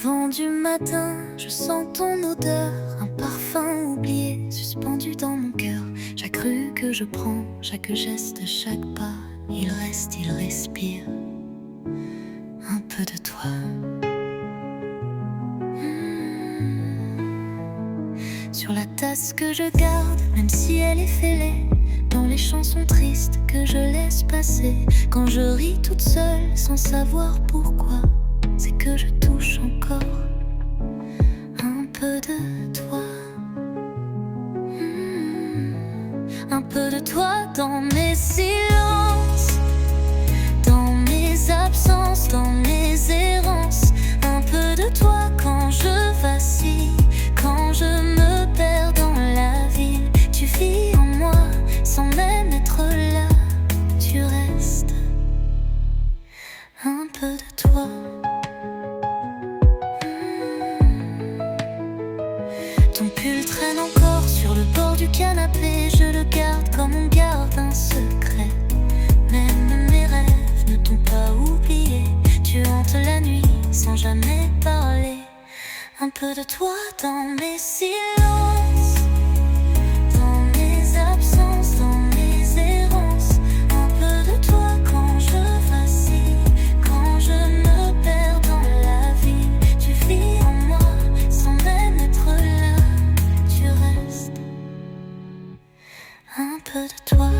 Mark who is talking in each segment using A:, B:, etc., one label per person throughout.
A: vent du matin, je sens ton odeur, un parfum oublié suspendu dans mon cœur. Chaque rue que je prends, chaque geste, chaque pas, il reste, il respire un peu de toi. Sur la tasse que je garde, même si elle est fêlée, dans les chansons tristes que je laisse passer, quand je ris toute seule sans savoir pourquoi, c'est que je touche encore un peu de toi. Un peu de toi dans mes silences, dans mes absences, dans mes errances. Un peu de toi quand je vacille, quand je me perds dans la ville. Tu vis en moi sans même être là, tu restes. Un peu de toi. Ton pull traîne encore sur le bord du canapé. Je le garde comme on garde un secret. Même mes rêves ne t'ont pas oublié. Tu hantes la nuit sans jamais parler. Un peu de toi dans mes silences, dans mes absences, dans mes errances. Un peu de toi quand je vacille, quand je me perds dans la ville. Tu vis en moi sans même être là, tu restes. Un peu de toi.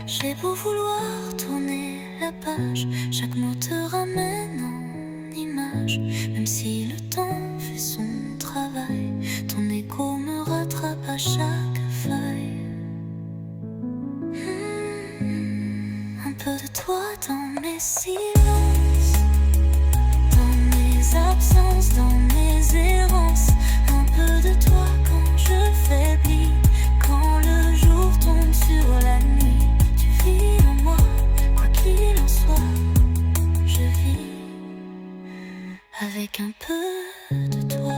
A: J'ai beau vouloir tourner la page, chaque mot te ramène en image. Même si le temps fait son travail, ton écho me rattrape à chaque faille. Un peu de toi dans mes silences, dans mes absences, dans mes errances. Un peu de toi quand je faiblis, quand le jour tombe sur la nuit. Tu vis en moi, quoi qu'il en soit, je vis avec un peu de toi.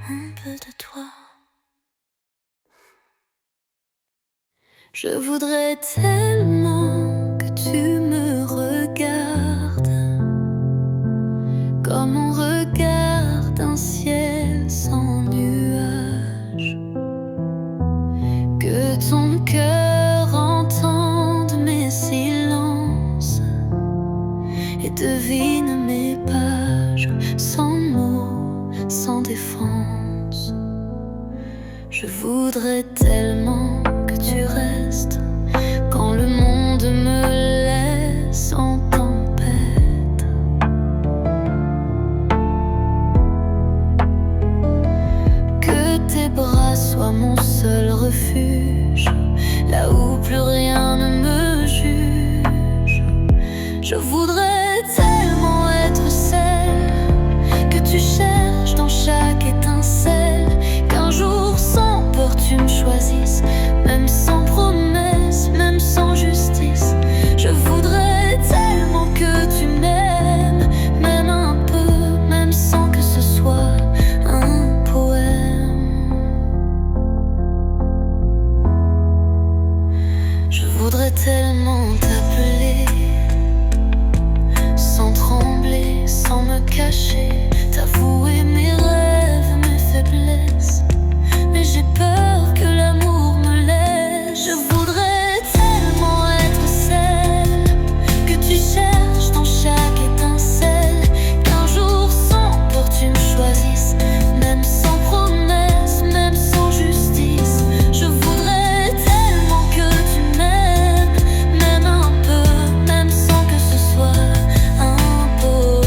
A: Un peu de toi. Je voudrais tellement que tu me regardes comme on regarde un ciel sans nuages, que ton cœur entende mes silences et devine mes pages sans mots, sans défense. Je voudrais tellement que tu restes quand le monde me laisse en tempête. Que tes bras soient mon seul refuge, là où plus rien ne me juge. Je voudrais tellement être celle que tu cherches dans chaque étincelle, qu'un jour sans peur tu me choisisses, même sans promesse, même sans justice. Je voudrais tellement que tu m'aimes, même un peu, même sans que ce soit un poème. Je voudrais tellement t'appeler, sans trembler, sans me cacher, t'avouer mes rêves, mes faiblesses. Mais j'ai peur que l'amour me laisse. Je voudrais tellement être celle que tu cherches dans chaque étincelle, qu'un jour sans peur tu me choisisses, même sans promesse, même sans justice. Je voudrais tellement que tu m'aimes, même un peu, même sans que ce soit un poème.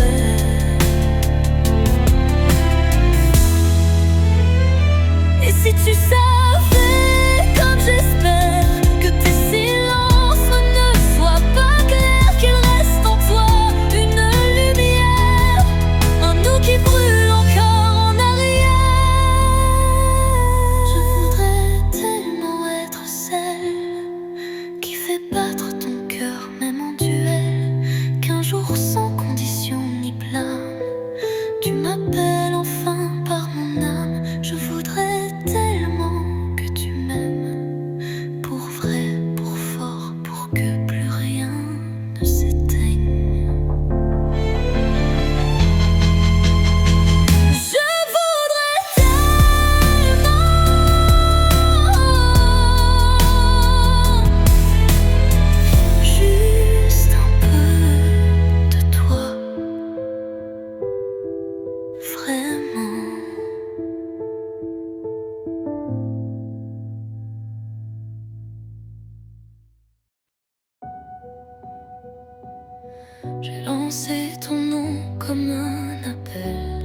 A: comme un appel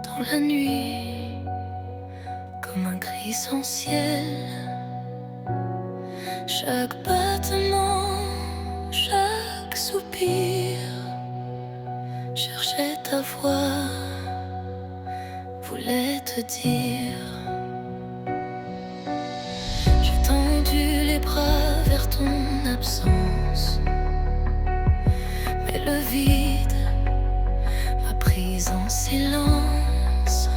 A: dans la nuit, comme un cri sans ciel. Chaque battement, chaque soupir cherchait ta voix, voulait te dire. J'ai tendu les bras vers ton absence, mais le vide m'a prise en silence.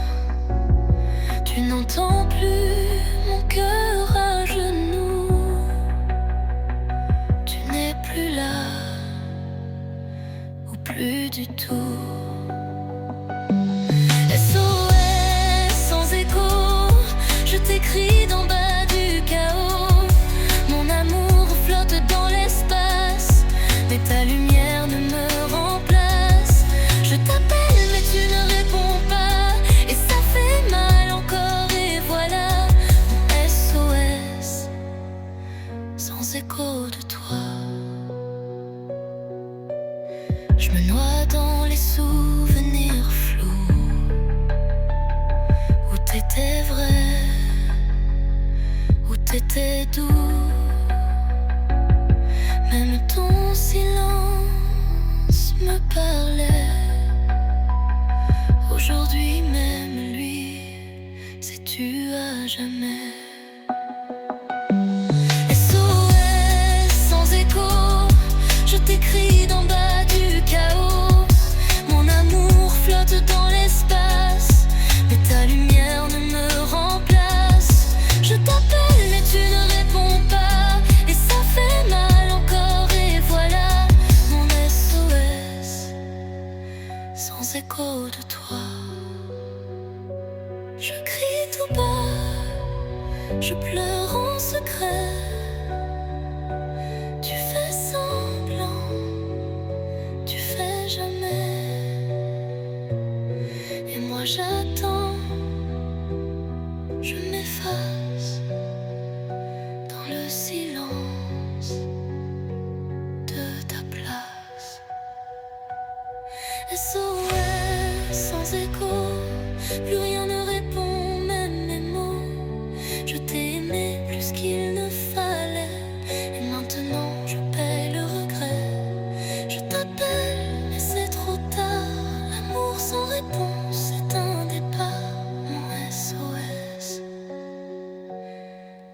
A: Tu n'entends plus mon cœur à genoux, tu n'es plus là, ou plus du tout. SOS sans écho, je t'écris d'en bas du chaos. Mon amour flotte dans l'espace, mais ta lumière ne me remplace. Je t'appelle mais tu ne réponds pas, et ça fait mal encore. Et voilà mon SOS sans écho de toi. Je me noie dans les souvenirs flous où t'étais vrai, où t'étais doux. Même ton silence me parlait. Aujourd'hui même lui, sais-tu à jamais. SOS sans écho, je t'écris d'en bas du chaos. Mon amour flotte dans l'espace, mais ta lumière ne me remplace. Je t'appelle mais tu ne réponds pas, et ça fait mal encore. Et voilà mon SOS sans écho de toi. Je crie tout bas, je pleure en secret. Tu fais semblant, tu fais jamais. Et moi j'attends, je m'efface dans le silence de ta place. SOS sans écho, plus rien ne répond, même mes mots. Je t'ai aimé plus qu'il ne fallait, et maintenant je paie le regret. Je t'appelle mais c'est trop tard, l'amour sans réponse c'est un départ. Mon SOS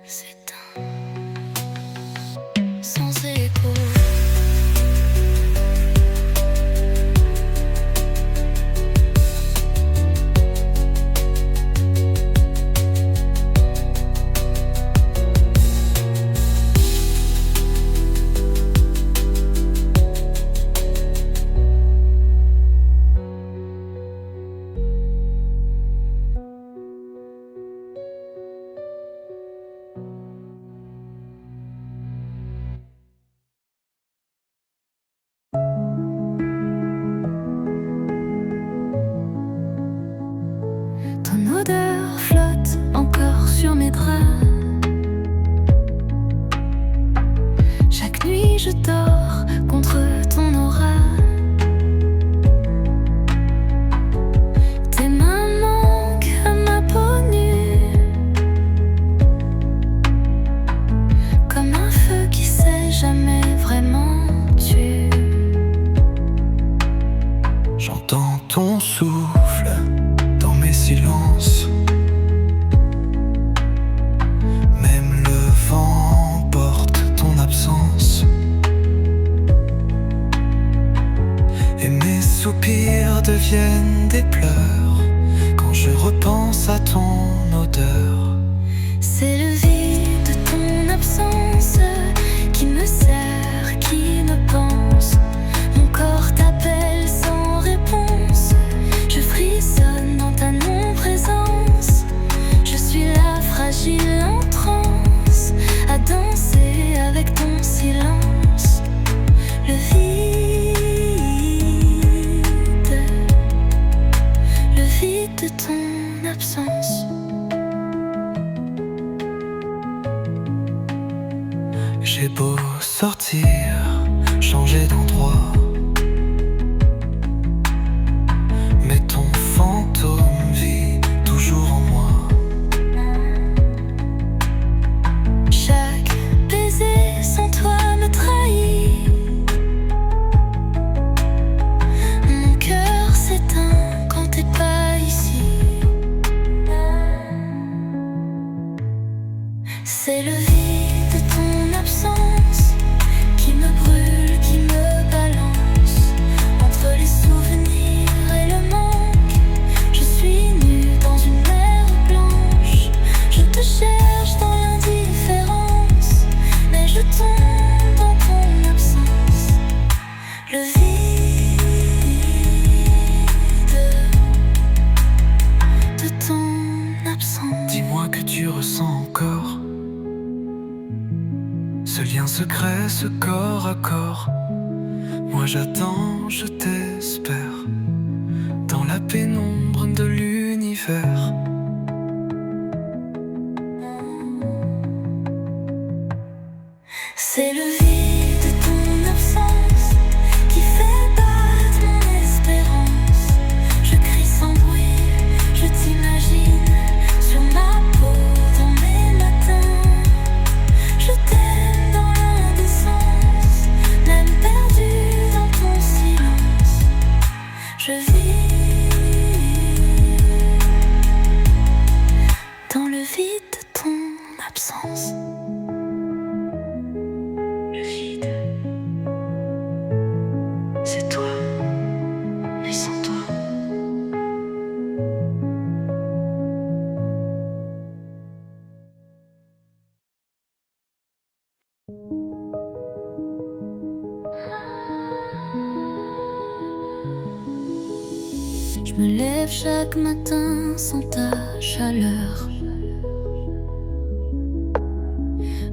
A: c'est un sans écho. Ton odeur flotte encore sur mes draps. Chaque nuit je dors contre ton aura. Tes mains manquent à ma peau nue, comme un feu qui s'est jamais vraiment tué.
B: J'entends ton souffle dans mes silences. Même le vent porte ton absence. Et mes soupirs deviennent des pleurs quand je repense à ton odeur.
A: C'est le vide de ton absence qui me serre, qui me pense. Mon corps t'appelle sans réponse. Je frissonne dans ta non-présence. Je suis là fragile en transe, à danser avec ton silence. Le vide de ton absence.
B: J'ai beau sortir
A: le vide de ton absence.
B: Dis-moi que tu ressens encore ce lien secret, ce corps à corps. Moi j'attends, je t'espère dans la pénombre de l'univers.
A: C'est le vide de ton absence qui fait battre mon espérance. Je crie sans bruit, je t'imagine sur ma peau dans mes matins. Je t'aime dans l'indécence, même perdu dans ton silence. Je vis dans le vide de ton absence. Le vide, c'est toi, mais sans toi. Je me lève chaque matin sans ta chaleur.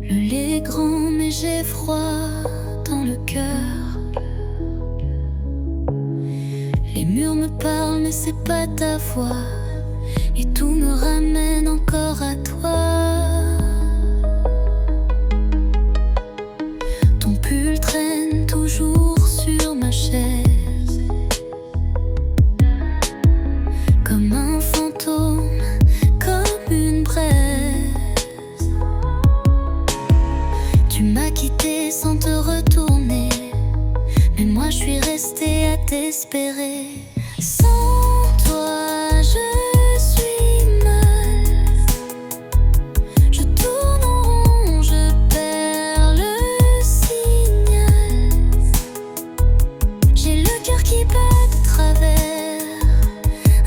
A: Le lait est grand mais j'ai froid dans le cœur. Les murs me parlent mais c'est pas ta voix. Et tout me ramène encore à toi. Ton pull traîne toujours sur ma chaise, comme un fantôme, comme une braise. Tu m'as quitté sans te retourner, mais moi je suis restée à t'espérer. Sans toi je suis mal. Je tourne en rond, je perds le signal. J'ai le cœur qui bat de travers.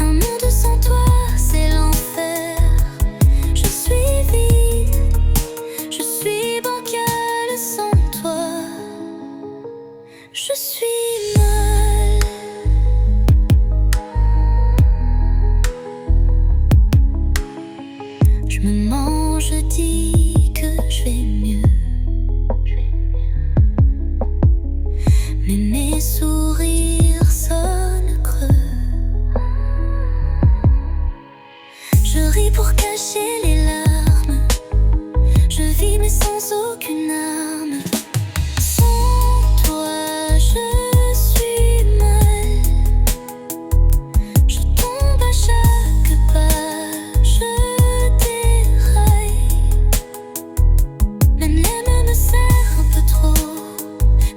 A: Un monde sans toi c'est l'enfer. Je suis vide, je suis bancale sans toi. Je suis mal. Je me mens, je dis que je vais mieux, mais mes sourires sonnent creux. Je ris pour cacher les larmes. Je vis mais sans aucune arme. Sans toi je suis mal. Je tombe à chaque pas, je déraille. Même l'aime me serre un peu trop.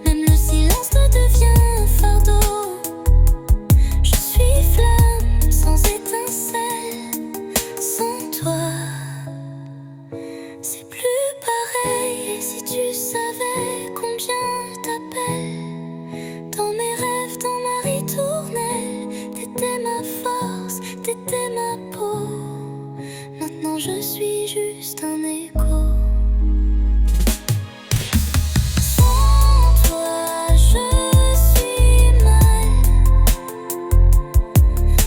A: Même le silence devient un fardeau. Je suis flamme sans étincelle. Sans toi c'est plus pareil. Et si tu savais combien je t'appelle dans mes rêves, dans ma ritournelle. T'étais ma force, t'étais ma peau. Maintenant je suis juste un écho. Sans toi je suis mal.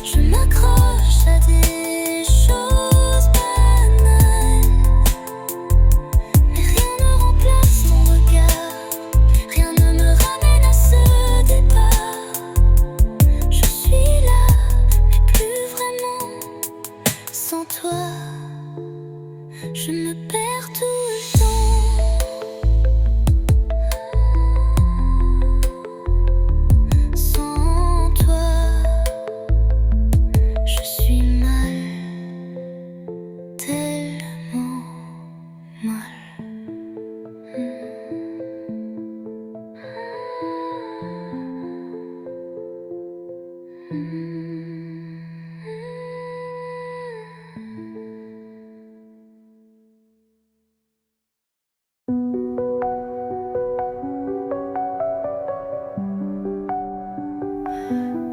A: Je m'accroche à des choses banales, mais rien ne remplace ton regard. Rien ne me ramène à ce départ. Je suis là, mais plus vraiment. Sans toi, je me perds tout le temps. Sans toi, je suis mal, tellement mal.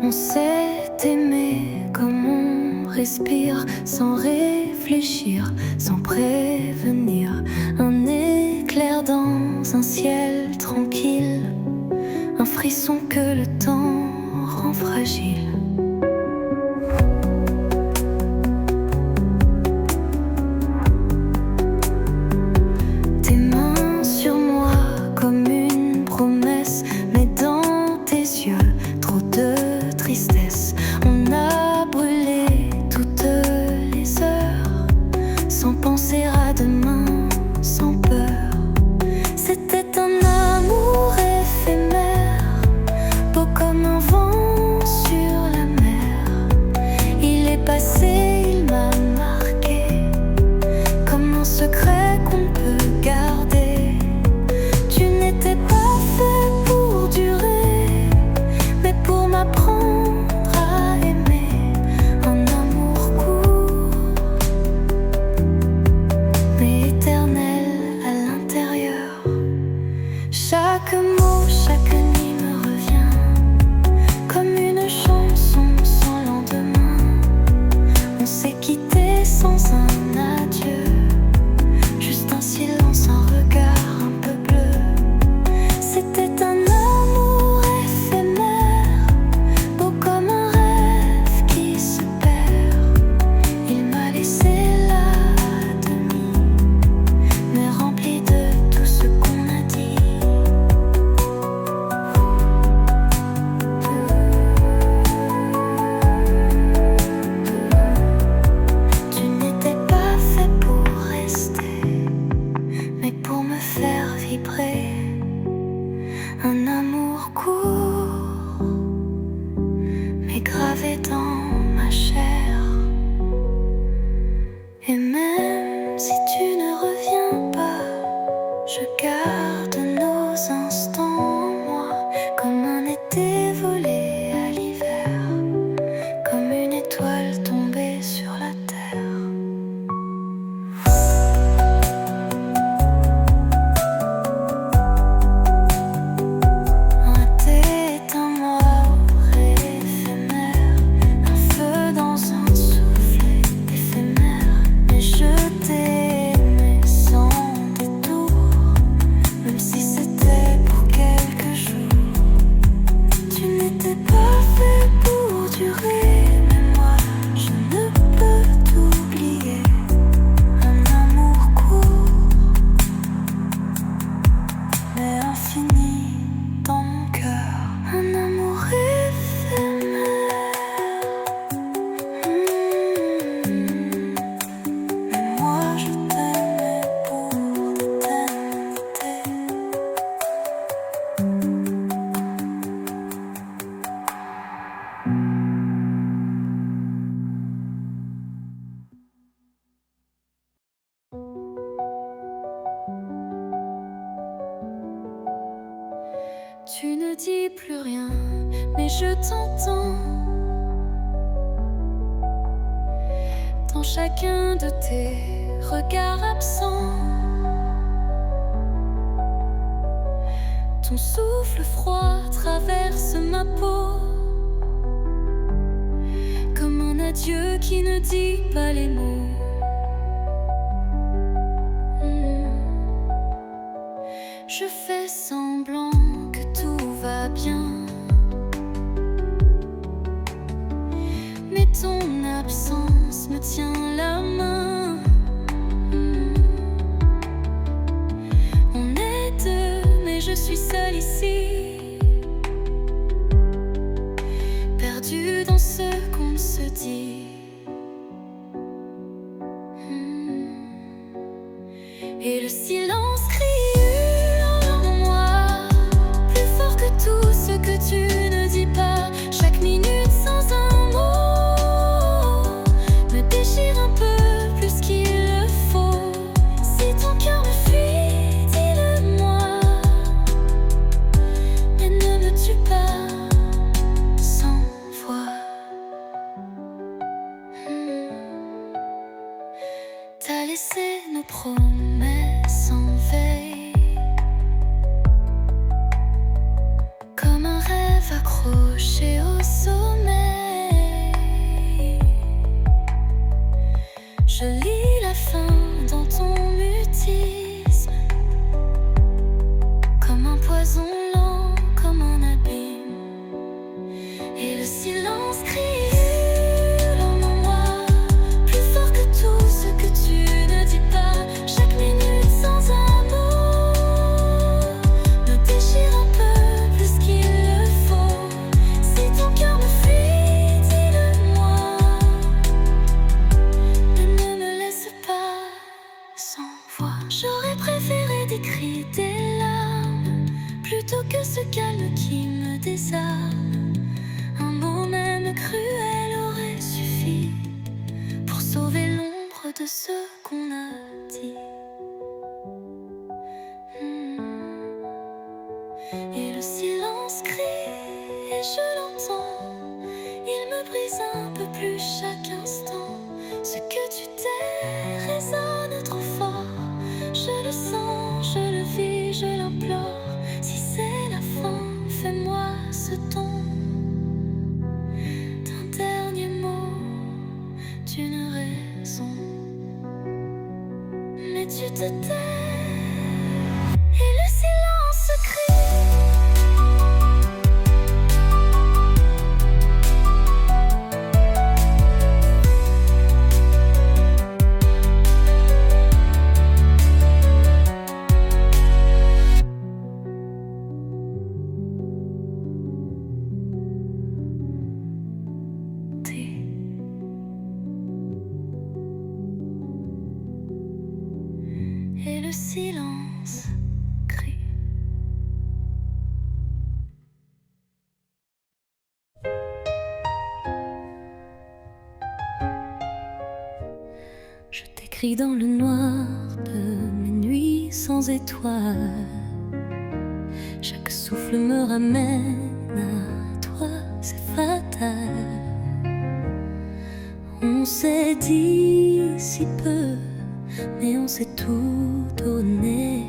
A: On sait aimer comme on respire, sans réfléchir, sans prévenir. Un éclair dans un ciel tranquille, un frisson que le temps rend fragile. Tes mains sur moi comme une promesse, mais dans tes yeux trop de tristesse. On a brûlé toutes les heures sans penser à demain, sans peur. C'était un amour éphémère, beau comme un vent sur la mer. Il est passé, il m'a marqué, comme un secret qu'on ne peut garder. Tu n'étais pas fait pour durer, mais pour m'apprendre à aimer. Un amour court, mais éternel à l'intérieur. Chaque mot, chaque nuit me revient comme une chanson sans lendemain. On s'est quitté sans un adieu, juste un silence, un regard un peu bleu. C'était un amour éphémère, beau comme un rêve qui se perd. Il m'a laissé là à demi, mais rempli de tout ce qu'on a dit. Tu n'étais pas fait pour rester, mais pour me faire vibrer. Un amour court, mais gravé dans ma chair. Et même si tu ne reviens pas, je garde nos instants en moi, comme un été volé à l'hiver, comme une étoile tombée sur la terre. Un thé est un mort éphémère, un feu dans un souffle éphémère. Mais je t'ai aimé sans détour, même si c'était pour quelques jours. Tu n'étais pas fait pour durer, mais moi je ne peux t'oublier. Un amour court, mais infini dans mon cœur. Un amour éphémère. Mais moi je t'aimais pour l'éternité. Tu ne dis plus rien, mais je t'entends dans chacun de tes regards absents. Ton souffle froid traverse ma peau, comme un adieu qui ne dit pas les mots. Je fais semblant que tout va bien, mais ton absence me tient la main. On est deux, mais je suis seule ici, perdue dans ce qu'on se dit. et je l'entends. Il me brise un peu plus chaque instant. Ce que tu t'es résonne trop fort. Je le sens, je le vis, je l'implore. Si c'est la fin, fais-moi ce ton d'un dernier mot, d'une raison. Mais tu te tais et le silence crie. Et le silence crie. Je t'écris dans le noir de mes nuits sans étoiles. Chaque souffle me ramène à toi, c'est fatal. On s'est dit si peu, mais on s'est tout donné.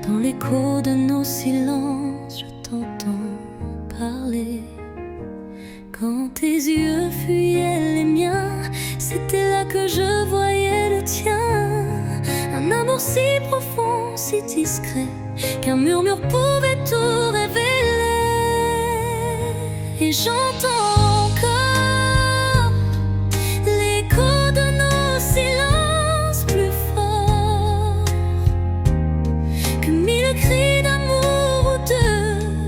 A: Dans l'écho de nos silences, je t'entends parler. Quand tes yeux fuyaient les miens, c'était là que je voyais le tien. Un amour si profond, si discret, qu'un murmure pouvait tout révéler. Et j'entends encore l'écho de nos silences plus fort que mille cris d'amour ou de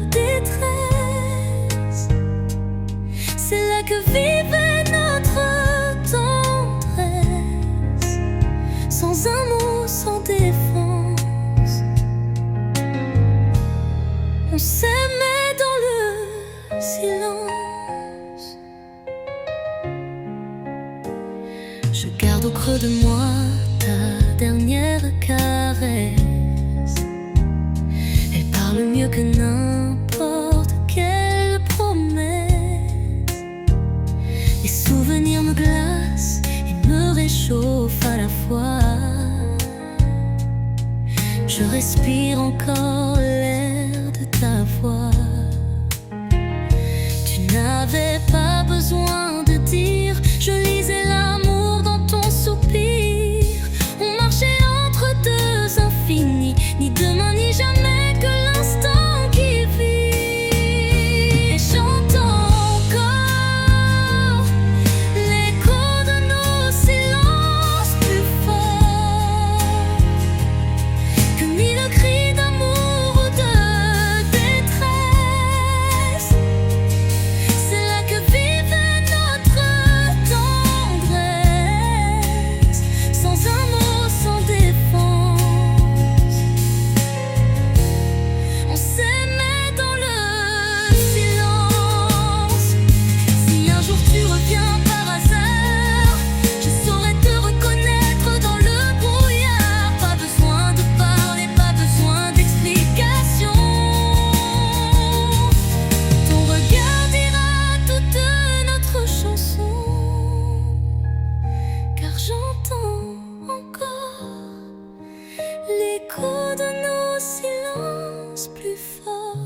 A: détresse. C'est là que vivait notre tendresse, sans un mot, sans défense. On s'aimait dans le silence. Je garde au creux de moi ta dernière caresse. Elle parle mieux que n'importe quelle promesse. Les souvenirs me glacent et me réchauffent à la fois. Je respire encore l'air de ta voix. Tu n'avais pas besoin de dire, je lisais l'amour dans ton soupir. On marchait entre deux infinis, ni demain ni jamais que l'instant qui vit. Et j'entends encore l'écho de nos silences plus fort que mille cris d'amour ou de détresse. C'est là que vivait notre tendresse, sans un mot, sans défense. On s'aimait dans le silence. Si un jour tu reviens par hasard, je saurais te reconnaître dans le brouillard. Pas besoin de parler, pas besoin d'explication. Ton regard dira toute notre chanson. Car j'entends encore l'écho de nos silences plus fort.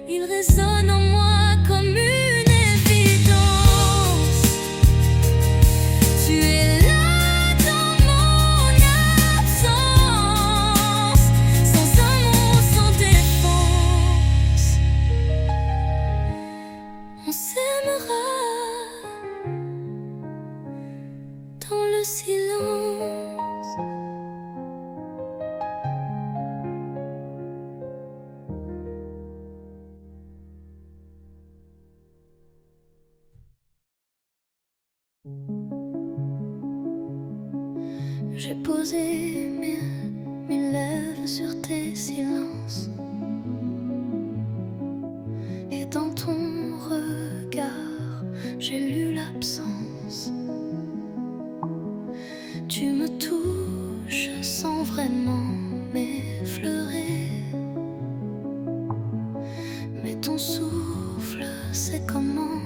A: Il résonne en moi comme une évidence. Tu es là dans mon absence, sans un mot, sans défense. On s'aimera dans le silence. J'ai posé mes lèvres sur tes silences. Et dans ton regard, j'ai lu l'absence. Tu me touches sans vraiment m'effleurer. Mais ton souffle, c'est comment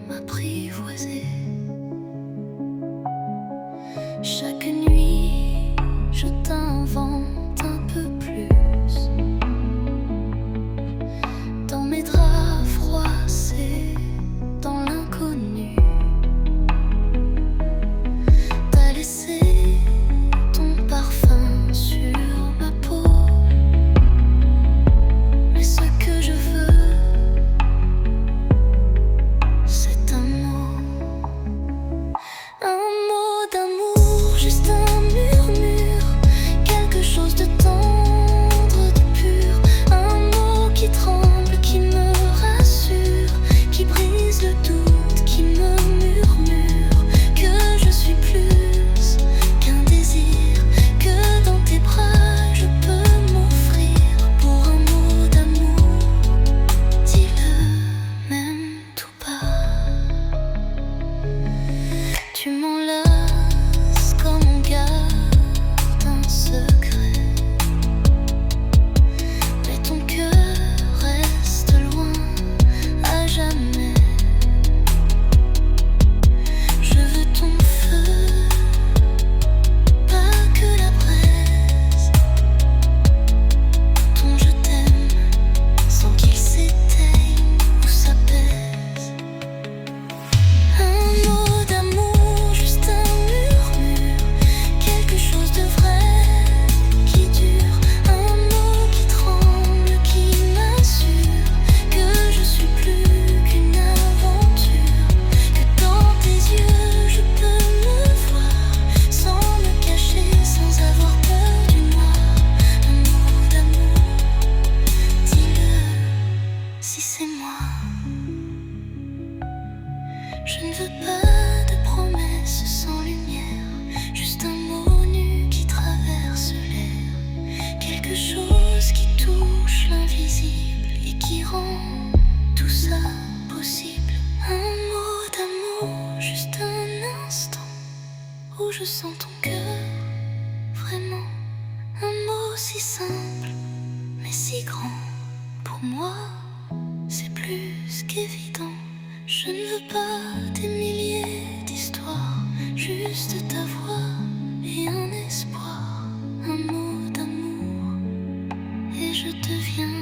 A: m'apprivoiser. Chaque nuit, je t'invente un peu plus. Dans mes draps froissés, dans l'inconnu, t'as laissé ton parfum sur ma peau. Mais ce que je veux, c'est un mot d'amour, juste un murmure, quelque chose de tendre, de pur, un mot qui tremble, qui me rassure, qui brise le doute, qui me murmure que je suis plus qu'un désir, que dans tes bras je peux m'offrir pour un mot d'amour. Dis-le même tout bas. Tu m'enlaces comme on garde un secret, mais ton cœur reste loin à jamais. Je veux ton feu, pas que la braise, ton je t'aime sans qu'il s'éteigne ou s'apaise. Un mot d'amour, juste un murmure, quelque chose de vrai qui dure, un mot qui tremble, qui m'assure que je suis plus qu'une aventure, que dans tes yeux je peux me voir, sans me cacher, sans avoir peur du noir. Un mot d'amour, dis-le si c'est moi. Je ne veux pas de promesses sans lumière, juste un mot nu qui traverse l'air, quelque chose qui touche l'invisible et qui rend tout ça possible. Un mot d'amour, juste un instant où je sens ton cœur, vraiment. Un mot si simple, mais si grand. Pour moi, c'est plus qu'évident. Je ne veux pas des milliers d'histoires, juste ta voix et un espoir. Un mot d'amour, et je deviens